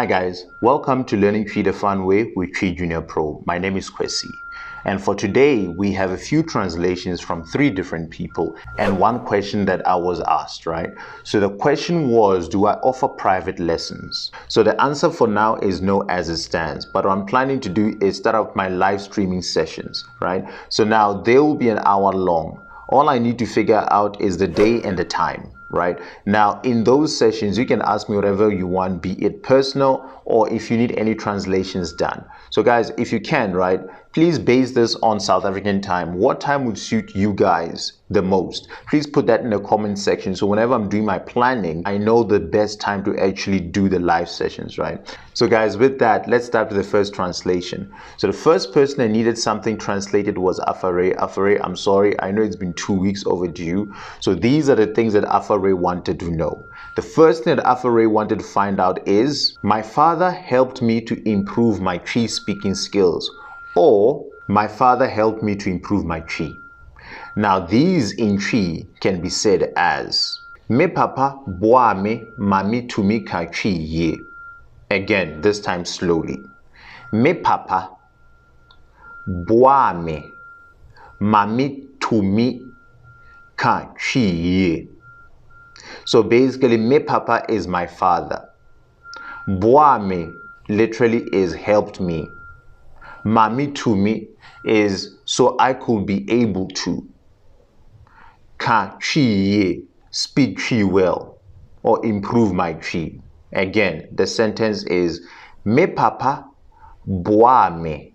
Hi guys, welcome to Learning TWI the Fun Way with TWI Junior Pro. My name is Kwesi, and for today we have a few translations from 3 different people and one question that I was asked, right? So the question was, do I offer private lessons? So the answer for now is no as it stands, but what I'm planning to do is start up my live streaming sessions, right? So now they will be an hour long. All I need to figure out is the day and the time, right? Now, in those sessions, you can ask me whatever you want, be it personal or if you need any translations done. So guys, if you can, right, please base this on South African time. What time would suit you guys the most? Please put that in the comment section. So whenever I'm doing my planning, I know the best time to actually do the live sessions, right? So guys, with that, let's start with the first translation. So the first person that needed something translated was Afari. Afari, I'm sorry, I know it's been 2 weeks overdue. So these are the things that Afari wanted to know. The first thing that Afari wanted to find out is, my father helped me to improve my TWI speaking skills, or my father helped me to improve my TWI. Now these in TWI can be said as, me papa boaa me ma metumi ka TWI ye. Again, this time slowly. Me papa boaa me ma metumi ka TWI ye. So basically, me papa is my father. Boaa me literally is helped me. Ma metumi is so I could be able to. Ka TWI ye, speak TWI well, or improve my TWI. Again, the sentence is, me papa boaa me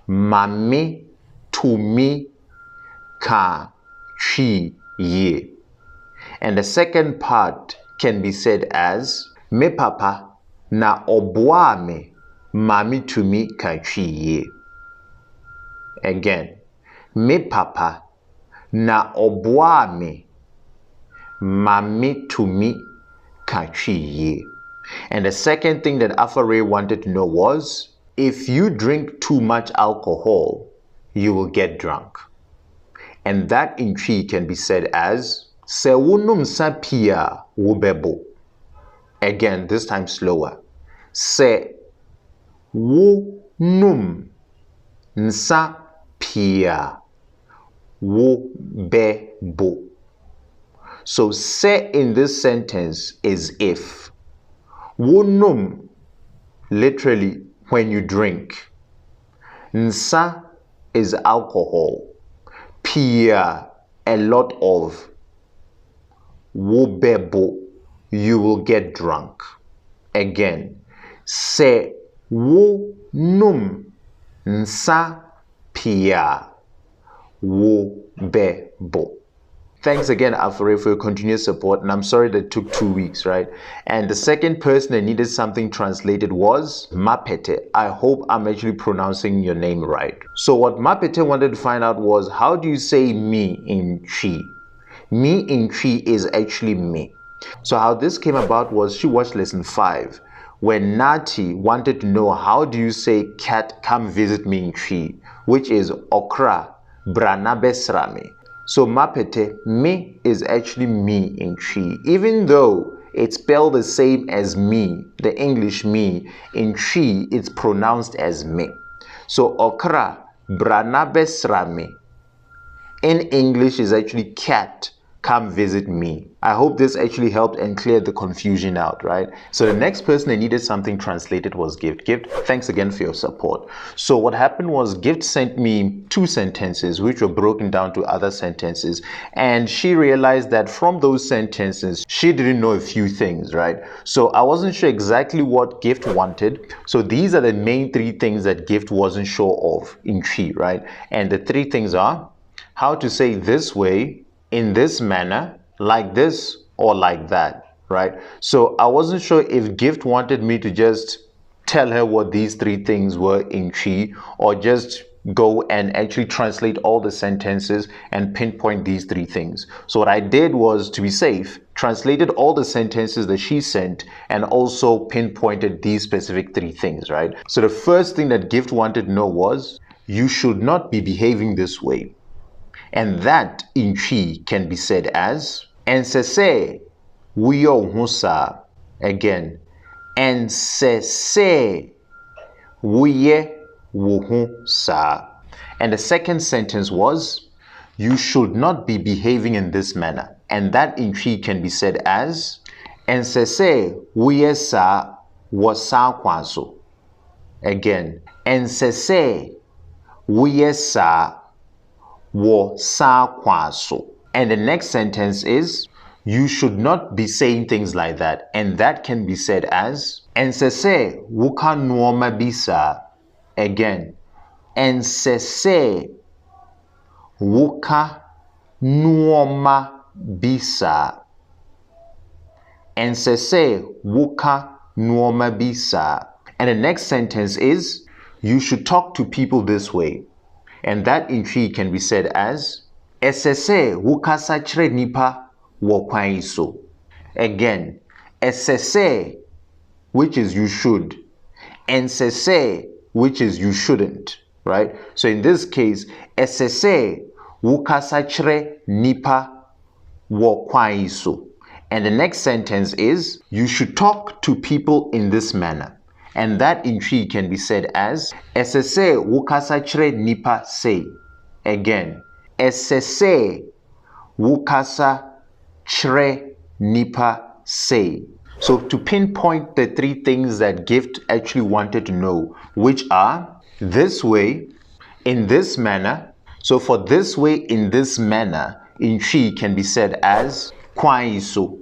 ma metumi ka TWI ye. And the second part can be said as, me papa na ɔboaa me ma metumi ka TWI ye. Again, me papa na ɔboaa me ma metumi ka TWI ye. And the second thing that Afari wanted to know was, if you drink too much alcohol, you will get drunk. And that in TWI can be said as, sɛ wonom sa pii a wobɛbo. Again, this time slower. Sɛ wonom nsa pii a wobɛbo. So say in this sentence is if. Wonom, literally when you drink. Nsa is alcohol. Pii a lot of. Wobɛbo, you will get drunk. Again, sɛ wonom nsa pii a wobɛbo. Thanks again, Afari, for your continuous support, and I'm sorry that it took 2 weeks, right? And the second person that needed something translated was Mapete. I hope I'm actually pronouncing your name right. So what Mapete wanted to find out was, how do you say me in TWI? Me in TWI is actually me. So how this came about was, she watched lesson 5 when Nati wanted to know, how do you say cat come visit me in TWI, which is Ɔkra brana bɛsra me. So Mapete, me is actually me in TWI. Even though it's spelled the same as me, the English me, in TWI it's pronounced as me. So Ɔkra brana bɛsra me in English is actually cat come visit me. I hope this actually helped and cleared the confusion out, right? So the next person that needed something translated was Gift. Gift, thanks again for your support. So what happened was, Gift sent me 2 sentences which were broken down to other sentences, and she realized that from those sentences she didn't know a few things, right? So I wasn't sure exactly what Gift wanted. So these are the main 3 things that Gift wasn't sure of in TWI, right? And the 3 things are, how to say this way, in this manner, like this, or like that, right? So I wasn't sure if Gift wanted me to just tell her what these 3 things were in TWI, or just go and actually translate all the sentences and pinpoint these 3 things. So what I did was, to be safe, translated all the sentences that she sent and also pinpointed these specific 3 things, right? So the first thing that Gift wanted to know was, you should not be behaving this way. And that in TWI can be said as, Ɛnsɛ woyɛ woho saa. Again, Ɛnsɛ woyɛ woho saa. And the second sentence was, you should not be behaving in this manner. And that in Twi can be said as, Ɛnsɛ woyɛ saa wɔ saa kwan so. Again, Ɛnsɛ woyɛ saa wɔ saa kwan so. And the next sentence is, you should not be saying things like that. And that can be said as, Ɛnsɛ woka nneɛma bi saa. Again, Ɛnsɛ woka nneɛma bi saa. Ɛnsɛ woka nneɛma bi saa. And the next sentence is, you should talk to people this way. And that in Twi can be said as, Ɛsɛ wokasa kyerɛ nipa wɔ kwan so. Again, Ɛsɛ, which is you should, Ɛnsɛ, which is you shouldn't, right? So in this case, Ɛsɛ wokasa kyerɛ nipa wɔ kwan so. And the next sentence is, you should talk to people in this manner. And that in Twi can be said as, Ɛsɛ wokasa kyerɛ nipa say. Again, Ɛsɛ wokasa kyerɛ nipa say. So to pinpoint the three things that Gift actually wanted to know, which are this way, in this manner. So for this way, in this manner, in Twi can be said as kwan so.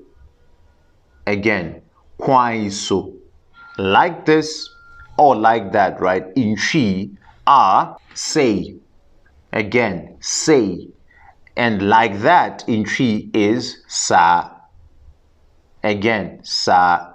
Again, kwan so. Like this or like that, right? In Twi are say. Again, say. And like that in Twi is sa. Again, sa.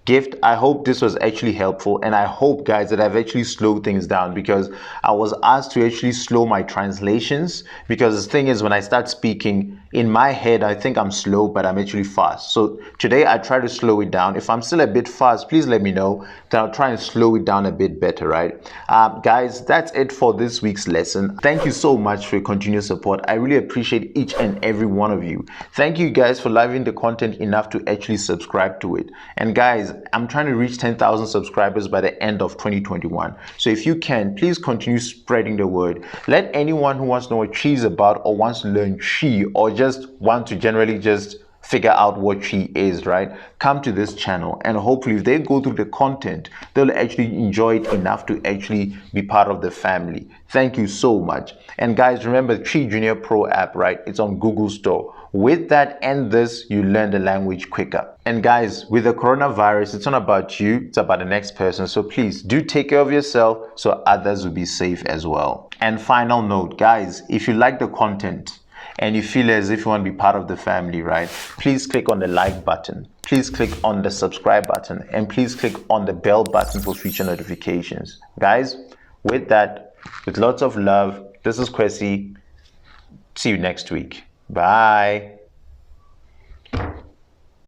Gift, I hope this was actually helpful, and I hope, guys, that I've actually slowed things down, because I was asked to actually slow my translations, because the thing is, when I start speaking, in my head, I think I'm slow, but I'm actually fast. So today I try to slow it down. If I'm still a bit fast, please let me know, then I'll try and slow it down a bit better, right? Guys, that's it for this week's lesson. Thank you so much for your continued support. I really appreciate each and every one of you. Thank you guys for loving the content enough to actually subscribe to it. And guys, I'm trying to reach 10,000 subscribers by the end of 2021. So if you can, please continue spreading the word. Let anyone who wants to know what Twi is about, or wants to learn Twi, or just want to generally just figure out what Twi is, right? Come to this channel, and hopefully if they go through the content, they'll actually enjoy it enough to actually be part of the family. Thank you so much. And guys, remember Twi Junior Pro app, right? It's on Google Store. With that and this, you learn the language quicker. And guys, with the coronavirus, it's not about you, it's about the next person. So please do take care of yourself so others will be safe as well. And final note, guys, if you like the content and you feel as if you want to be part of the family, right? Please click on the like button. Please click on the subscribe button, and please click on the bell button for future notifications. Guys, with that, with lots of love, this is Kwesi. See you next week. Bye.